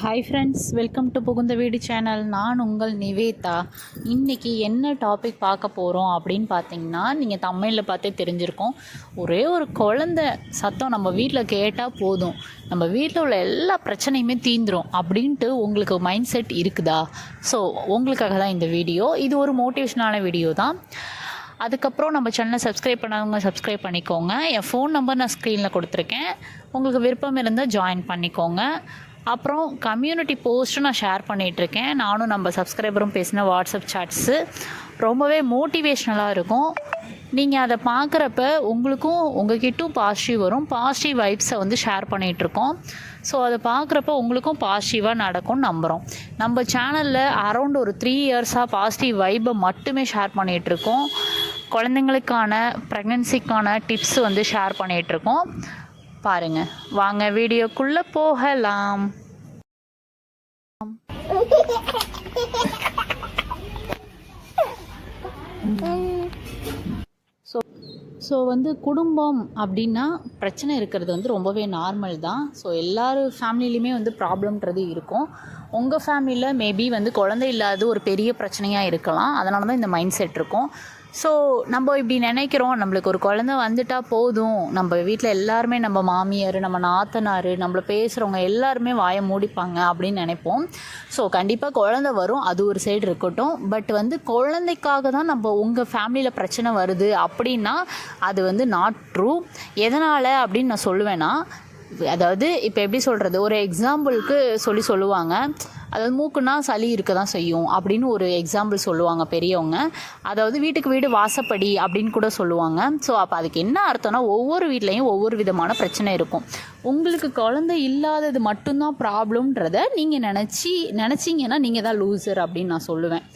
Hi friends, welcome to புகுந்த வீடு channel. நான் உங்கள் நிவேதா. இன்றைக்கி என்ன டாபிக் பார்க்க போகிறோம் அப்படின்னு பார்த்தீங்கன்னா, நீங்கள் தமிழில் பார்த்தே தெரிஞ்சிருக்கோம். ஒரே ஒரு குழந்த சத்தம் நம்ம வீட்டில் கேட்டால் போதும், நம்ம வீட்டில் உள்ள எல்லா பிரச்சனையுமே தீந்துரும் அப்படின்ட்டு உங்களுக்கு மைண்ட் செட் இருக்குதா? ஸோ உங்களுக்காக தான் இந்த வீடியோ. இது ஒரு மோட்டிவேஷனான வீடியோ தான். அதுக்கப்புறம் நம்ம சேனலை சப்ஸ்கிரைப் பண்ணாதவங்க சப்ஸ்கிரைப் பண்ணிக்கோங்க. என் ஃபோன் நம்பர் நான் ஸ்க்ரீனில் கொடுத்துருக்கேன். உங்களுக்கு விருப்பம் இருந்தால் ஜாயின் பண்ணிக்கோங்க. அப்புறம் கம்யூனிட்டி போஸ்ட்டு நான் ஷேர் பண்ணிகிட்ருக்கேன். நானும் நம்ம சப்ஸ்கிரைபரும் பேசின வாட்ஸ்அப் சாட்ஸு ரொம்பவே மோட்டிவேஷ்னலாக இருக்கும். நீங்கள் அதை பார்க்குறப்ப உங்களுக்கும் உங்கள்கிட்டும் பாசிட்டிவ் வரும். பாசிட்டிவ் வைப்ஸை வந்து ஷேர் பண்ணிகிட்ருக்கோம். ஸோ அதை பார்க்குறப்ப உங்களுக்கும் பாசிட்டிவாக நடக்கும்னு நம்புகிறோம். நம்ம சேனலில் அரௌண்ட் ஒரு 3 இயர்ஸாக பாசிட்டிவ் வைப்பை மட்டுமே ஷேர் பண்ணிகிட்ருக்கோம். குழந்தைங்களுக்கான ப்ரெக்னென்சிக்கான டிப்ஸ் வந்து ஷேர் பண்ணிகிட்ருக்கோம். பாருங்கள், வாங்க வீடியோக்குள்ளே போகலாம். ஸோ வந்து குடும்பம் அப்படின்னா பிரச்சனை இருக்கிறது வந்து ரொம்பவே நார்மல் தான். ஸோ எல்லார் ஃபேமிலிலையுமே வந்து ப்ராப்ளம்ன்றது இருக்கும். உங்கள் ஃபேமிலியில் மேபி வந்து குழந்தை இல்லாத ஒரு பெரிய பிரச்சனையாக இருக்கலாம். அதனால தான் இந்த மைண்ட் செட் இருக்கும். ஸோ நம்ம இப்படி நினைக்கிறோம், நம்மளுக்கு ஒரு குழந்தை வந்துட்டால் போதும், நம்ம வீட்டில் எல்லாருமே, நம்ம மாமியார், நம்ம நாத்தனார், நம்மளை பேசுகிறவங்க எல்லாருமே வாயை மூடிப்பாங்க அப்படின்னு நினைப்போம். ஸோ கண்டிப்பாக குழந்தை வரும், அது ஒரு சைடு இருக்கட்டும். பட் வந்து குழந்தைக்காக தான் நம்ம உங்கள் ஃபேமிலியில் பிரச்சனை வருது அப்படின்னா அது வந்து நாட் ட்ரூ. எதனால் அப்படின்னு நான் சொல்லுவேன்னா, அதாவது இப்போ எப்படி சொல்கிறது, ஒரு எக்ஸாம்பிளுக்கு சொல்லுவாங்க. அதாவது மூக்குன்னா சளி இருக்க தான் செய்யும் அப்படின்னு ஒரு எக்ஸாம்பிள் சொல்லுவாங்க பெரியவங்க. அதாவது வீட்டுக்கு வீடு வாசப்படி அப்படின்னு கூட சொல்லுவாங்க. ஸோ அப்போ அதுக்கு என்ன அர்த்தம்னா, ஒவ்வொரு வீட்லேயும் ஒவ்வொரு விதமான பிரச்சனை இருக்கும். உங்களுக்கு குழந்தை இல்லாதது மட்டும்தான் ப்ராப்ளம்ன்றதை நீங்கள் நினச்சிங்கன்னா நீங்கள் தான் லூசர் அப்படின்னு நான் சொல்லுவேன்.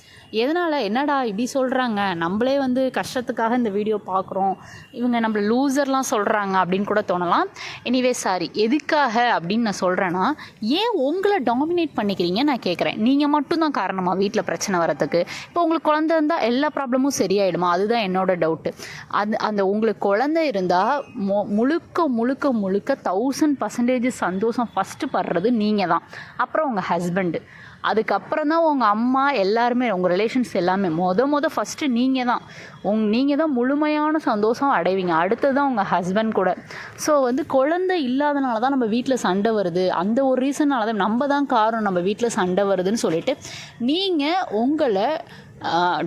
எதனால், என்னடா இப்படி சொல்கிறாங்க, நம்மளே வந்து கஷ்டத்துக்காக இந்த வீடியோ பார்க்குறோம், இவங்க நம்மளை லூசர்லாம் சொல்கிறாங்க அப்படின்னு கூட தோணலாம். எனிவே சாரி, எதுக்காக அப்படின்னு நான் சொல்கிறேன்னா, ஏன் உங்களை டாமினேட் பண்ணிக்கிறீங்க நான் கேட்குறேன். நீங்கள் மட்டும்தான் காரணமாக வீட்டில் பிரச்சனை வரத்துக்கு? இப்போ உங்களுக்கு குழந்தை இருந்தால் எல்லா ப்ராப்ளமும் சரியாயிடுமா? அதுதான் என்னோட டவுட்டு. அந்த உங்களுக்கு குழந்தை இருந்தால் முழுக்க 1000% சந்தோஷம் ஃபஸ்ட்டு படுறது நீங்கள் தான். அப்புறம் உங்கள் ஹஸ்பண்டு, அதுக்கப்புறம் தான் உங்கள் அம்மா, எல்லாருமே உங்கள் ரிலேஷன்ஸ் எல்லாமே. ஃபஸ்ட்டு நீங்கள் தான் முழுமையான சந்தோஷம் அடைவீங்க. அடுத்தது தான் உங்கள் ஹஸ்பண்ட் கூட. ஸோ வந்து குழந்தை இல்லாதனால தான் நம்ம வீட்டில் சண்டை வருது, அந்த ஒரு ரீசனால தான் நம்ம தான் காரணம் நம்ம வீட்டில் சண்டை வருதுன்னு சொல்லிட்டு நீங்கள் உங்களை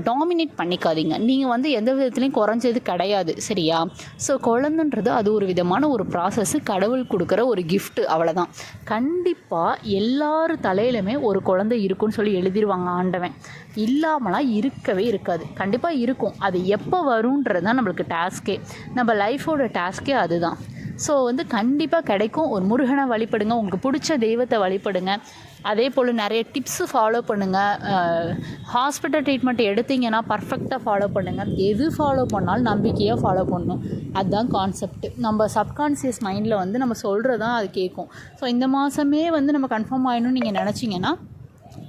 டாமினேட் பண்ணிக்காதீங்க. நீங்கள் வந்து எந்த விதத்துலையும் குறைஞ்சது கிடையாது, சரியா? ஸோ குழந்தைன்றது அது ஒரு விதமான ஒரு ப்ராசஸ்ஸு, கடவுள் கொடுக்குற ஒரு கிஃப்ட்டு, அவ்வளோதான். கண்டிப்பாக எல்லார் தலையிலுமே ஒரு குழந்தை இருக்குன்னு சொல்லி எழுதிடுவாங்க ஆண்டவன். இல்லாமலாம் இருக்கவே இருக்காது, கண்டிப்பாக இருக்கும். அது எப்போ வரும்ன்றது தான் நம்மளுக்கு டாஸ்க்கே, நம்ம லைஃபோட டாஸ்க்கே அதுதான். ஸோ வந்து கண்டிப்பாக கிடைக்கும். ஒரு முருகனை வழிபடுங்க, உங்களுக்கு பிடிச்ச தெய்வத்தை வழிபடுங்க. அதே போல் நிறைய டிப்ஸு ஃபாலோ பண்ணுங்கள். ஹாஸ்பிட்டல் ட்ரீட்மெண்ட் எடுத்தீங்கன்னா பர்ஃபெக்டாக ஃபாலோ பண்ணுங்கள். எது ஃபாலோ பண்ணாலும் நம்பிக்கையாக ஃபாலோ பண்ணணும், அதுதான் கான்செப்ட். நம்ம சப்கான்ஷியஸ் மைண்டில் வந்து நம்ம சொல்கிறது தான் அது கேட்கும். ஸோ இந்த மாதமே வந்து நம்ம கன்ஃபார்ம் ஆகிடணும்னு நீங்கள் நினச்சிங்கன்னா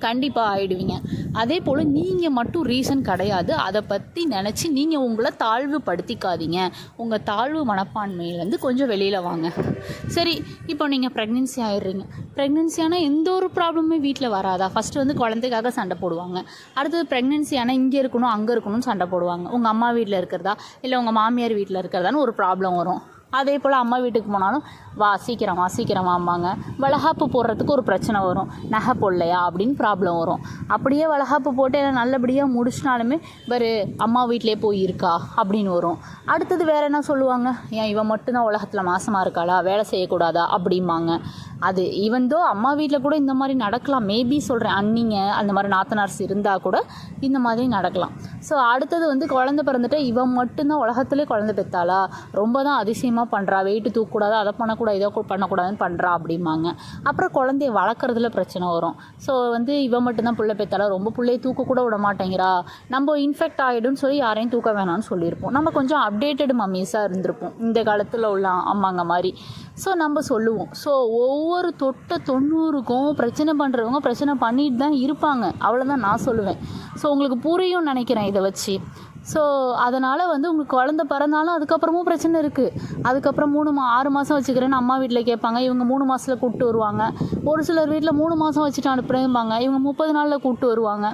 கண்டிப்பாக ஆகிடுவீங்க. அதே போல் நீங்கள் மட்டும் ரீசன் கிடையாது. அதை பற்றி நினச்சி நீங்கள் உங்களை தாழ்வுபடுத்திக்காதீங்க. உங்கள் தாழ்வு மனப்பான்மையிலேருந்து கொஞ்சம் வெளியில் வாங்க. சரி, இப்போ நீங்கள் ப்ரெக்னென்சி ஆகிடுறீங்க. ப்ரெக்னென்சி ஆனால் எந்த ஒரு ப்ராப்ளமே வீட்டில் வராதா? ஃபஸ்ட்டு வந்து குழந்தைக்காக சண்டை போடுவாங்க. அடுத்தது ப்ரெக்னென்சி ஆனால் இங்கே இருக்கணும் அங்கே இருக்கணும்னு சண்டை போடுவாங்க. உங்கள் அம்மா வீட்டில் இருக்கிறதா இல்லை உங்கள் மாமியார் வீட்டில் இருக்கிறதான்னு ஒரு ப்ராப்ளம் வரும். அதே போல் அம்மா வீட்டுக்கு போனாலும் வா சீக்கிரம் வாம்பாங்க. வளகாப்பு போடுறதுக்கு ஒரு பிரச்சனை வரும், நகை போடலையா அப்படின்னு ப்ராப்ளம் வரும். அப்படியே வளகாப்பு போட்டு எல்லாம் நல்லபடியாக முடிச்சினாலுமே வேறு அம்மா வீட்டிலே போய் இருக்கா அப்படின்னு வரும். அடுத்தது வேறு என்ன சொல்லுவாங்க, ஏன் இவன் மட்டும்தான் உலகத்தில் மாசமாக இருக்காளா, வேலை செய்யக்கூடாதா அப்படிம்பாங்க. அது ஈவன்தோ அம்மா வீட்டில் கூட இந்த மாதிரி நடக்கலாம், மேபி சொல்கிறேன். அண்ணிங்க அந்த மாதிரி நாத்தனார்ஸ் இருந்தால் கூட இந்த மாதிரி நடக்கலாம். ஸோ அடுத்தது வந்து குழந்தை பிறந்துட்டு இவன் மட்டும்தான் உலகத்துலேயே குழந்தை பெற்றாளா, ரொம்ப தான் அதிசயமாக பண்ணுறா, வெயிட்டு தூக்கக்கூடாது, அதை பண்ணக்கூடாது, இதை பண்ணக்கூடாதுன்னு பண்ணுறா அப்படிம்பாங்க. அப்புறம் குழந்தைய வளர்க்குறதுல பிரச்சனை வரும். ஸோ வந்து இவன் மட்டும்தான் பிள்ளை பெற்றாளா, ரொம்ப பிள்ளையை தூக்கக்கூட விட மாட்டேங்கிறா, நம்ம இன்ஃபெக்ட் ஆகிடும்னு சொல்லி யாரையும் தூக்க வேணாம்னு சொல்லியிருப்போம். நம்ம கொஞ்சம் அப்டேட்டட் மம்மீஸாக இருந்திருப்போம் இந்த காலத்தில் உள்ள அம்மாங்க மாதிரி. ஸோ நம்ம சொல்லுவோம். ஸோ ஒவ்வொரு 90க்கும் பிரச்சனை பண்ணுறவங்க பிரச்சனை பண்ணிட்டு தான் இருப்பாங்க, அவ்வளோதான் நான் சொல்லுவேன். ஸோ உங்களுக்கு புரியும்னு நினைக்கிறேன் இதை வச்சு. ஸோ அதனால் வந்து உங்களுக்கு குழந்த பிறந்தாலும் அதுக்கப்புறமும் பிரச்சனை இருக்குது. அதுக்கப்புறம் 6 மாதம் வச்சுக்கிறேன்னு அம்மா வீட்டில் கேட்பாங்க, இவங்க 3 மாதத்தில் கூப்பிட்டு வருவாங்க. ஒரு சிலர் வீட்டில் 3 மாதம் வச்சுட்டு அனுப்புகிறேம்பாங்க, இவங்க 30 நாளில் கூப்பிட்டு வருவாங்க.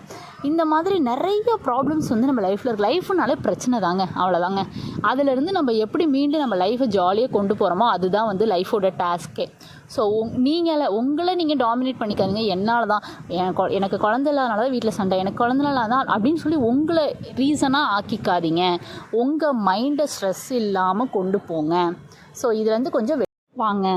இந்த மாதிரி நிறைய ப்ராப்ளம்ஸ் வந்து நம்ம லைஃப்பில் இருக்குது. லைஃப்னாலே பிரச்சனை தாங்க, அவ்வளோதாங்க. அதிலேருந்து நம்ம எப்படி மீண்டும் நம்ம லைஃப்பை ஜாலியாக கொண்டு போகிறோமோ அதுதான் வந்து லைஃபோட டாஸ்க்கே. ஸோ உங்களை நீங்கள் டாமினேட் பண்ணிக்காதீங்க. என்னால் தான் எனக்கு குழந்தை இல்லாதனால தான் வீட்டில் சண்டை, எனக்கு குழந்தை இல்லாதான் அப்படின்னு சொல்லி உங்களை ரீசனாக ஆக்கிக்காதீங்க. உங்கள் மைண்டை ஸ்ட்ரெஸ் இல்லாமல் கொண்டு போங்க. ஸோ இதுலேருந்து கொஞ்சம் வாங்க.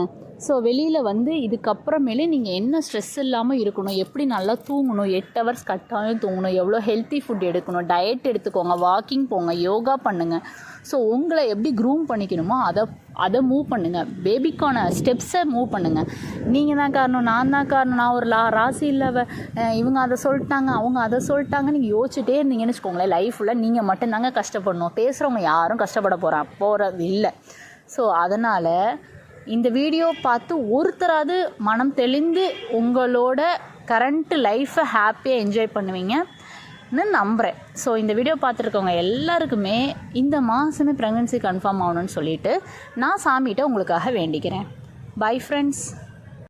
ஸோ வெளியில் வந்து இதுக்கப்புறமேலே நீங்கள் என்ன ஸ்ட்ரெஸ் இல்லாமல் இருக்கணும், எப்படி நல்லா தூங்கணும், 8 ஹவர்ஸ் கட்டாயம் தூங்கணும், எவ்வளோ ஹெல்த்தி ஃபுட் எடுக்கணும், டயட் எடுத்துக்கோங்க, வாக்கிங் போங்க, யோகா பண்ணுங்கள். ஸோ உங்களை எப்படி க்ரூம் பண்ணிக்கணுமோ அதை மூவ் பண்ணுங்கள். பேபிக்கான ஸ்டெப்ஸை மூவ் பண்ணுங்கள். நீங்கள் தான் காரணம், நான் தான் காரணம், நான் ஒரு ராசி இல்லை, இவங்க அதை சொல்லிட்டாங்க, அவங்க அதை சொல்லிட்டாங்க, நீங்கள் யோசிச்சுட்டே இருந்தீங்கன்னு வச்சுக்கோங்களேன், லைஃப்பில் நீங்கள் மட்டும்தாங்க கஷ்டப்படணும். பேசுகிறவங்க யாரும் கஷ்டப்பட போகிறது இல்லை. ஸோ அதனால் இந்த வீடியோ பார்த்து ஒருத்தராவது மனம் தெளிந்து உங்களோட கரண்ட் லைஃப்பை ஹாப்பியாக என்ஜாய் பண்ணுவீங்கன்னு நம்புகிறேன். ஸோ இந்த வீடியோ பார்த்துருக்கவங்க எல்லாருக்குமே இந்த மாதமே ப்ரெக்னன்சி கன்ஃபார்ம் ஆகணும்னு சொல்லிவிட்டு நான் சாமிகிட்ட உங்களுக்காக வேண்டிக்கிறேன். Bye friends.